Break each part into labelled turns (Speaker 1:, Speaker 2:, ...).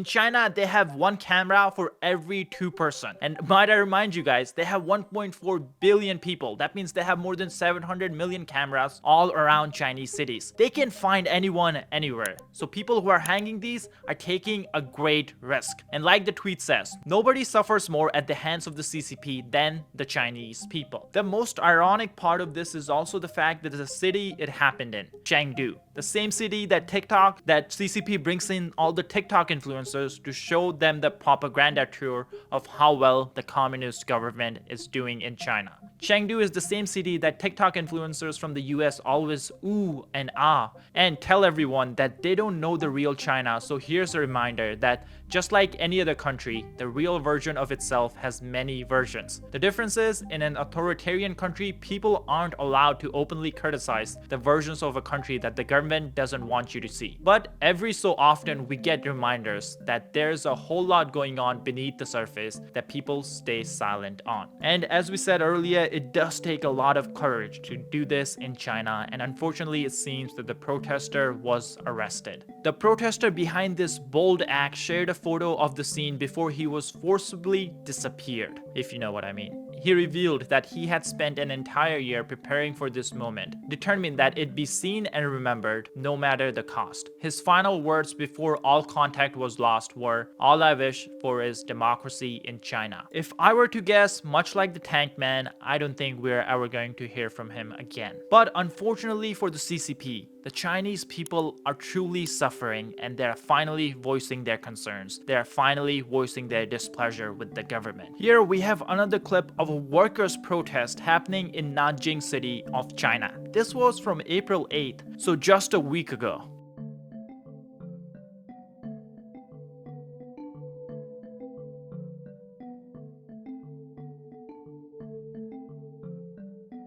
Speaker 1: In China, they have one camera for every 2 person. And might I remind you guys, they have 1.4 billion people. That means they have more than 700 million cameras all around Chinese cities. They can find anyone anywhere. So people who are hanging these are taking a great risk. And like the tweet says, nobody suffers more at the hands of the CCP than the Chinese people. The most ironic part of this is also the fact that the city it happened in, Chengdu, the same city that CCP brings in all the TikTok influencers to show them the propaganda tour of how well the communist government is doing in China. Chengdu is the same city that TikTok influencers from the US always ooh and ah and tell everyone that they don't know the real China. So here's a reminder that just like any other country, the real version of itself has many versions. The difference is, in an authoritarian country, people aren't allowed to openly criticize the versions of a country that the government doesn't want you to see. But every so often, we get reminders that there's a whole lot going on beneath the surface that people stay silent on. And as we said earlier, it does take a lot of courage to do this in China, and unfortunately it seems that the protester was arrested. The protester behind this bold act shared a photo of the scene before he was forcibly disappeared, if you know what I mean. He revealed that he had spent an entire year preparing for this moment, determined that it be seen and remembered no matter the cost. His final words before all contact was lost were, "All I wish for is democracy in China." If I were to guess, much like the Tank Man, I don't think we're ever going to hear from him again. But unfortunately for the CCP, the Chinese people are truly suffering, and they're finally voicing their concerns. They're finally voicing their displeasure with the government. Here we have another clip of a workers' protest happening in Nanjing city of China. This was from April 8th, so just a week ago.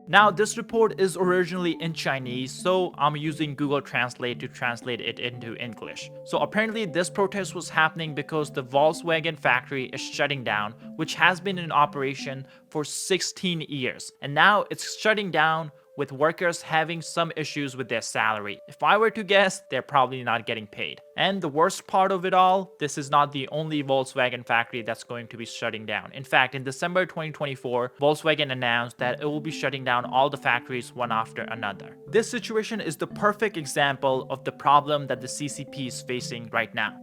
Speaker 1: Now, this report is originally in Chinese, so I'm using Google Translate to translate it into English. So apparently this protest was happening because the Volkswagen factory is shutting down, which has been in operation for 16 years. And now it's shutting down with workers having some issues with their salary. If I were to guess, they're probably not getting paid. And the worst part of it all, this is not the only Volkswagen factory that's going to be shutting down. In fact, in December 2024, Volkswagen announced that it will be shutting down all the factories one after another. This situation is the perfect example of the problem that the CCP is facing right now.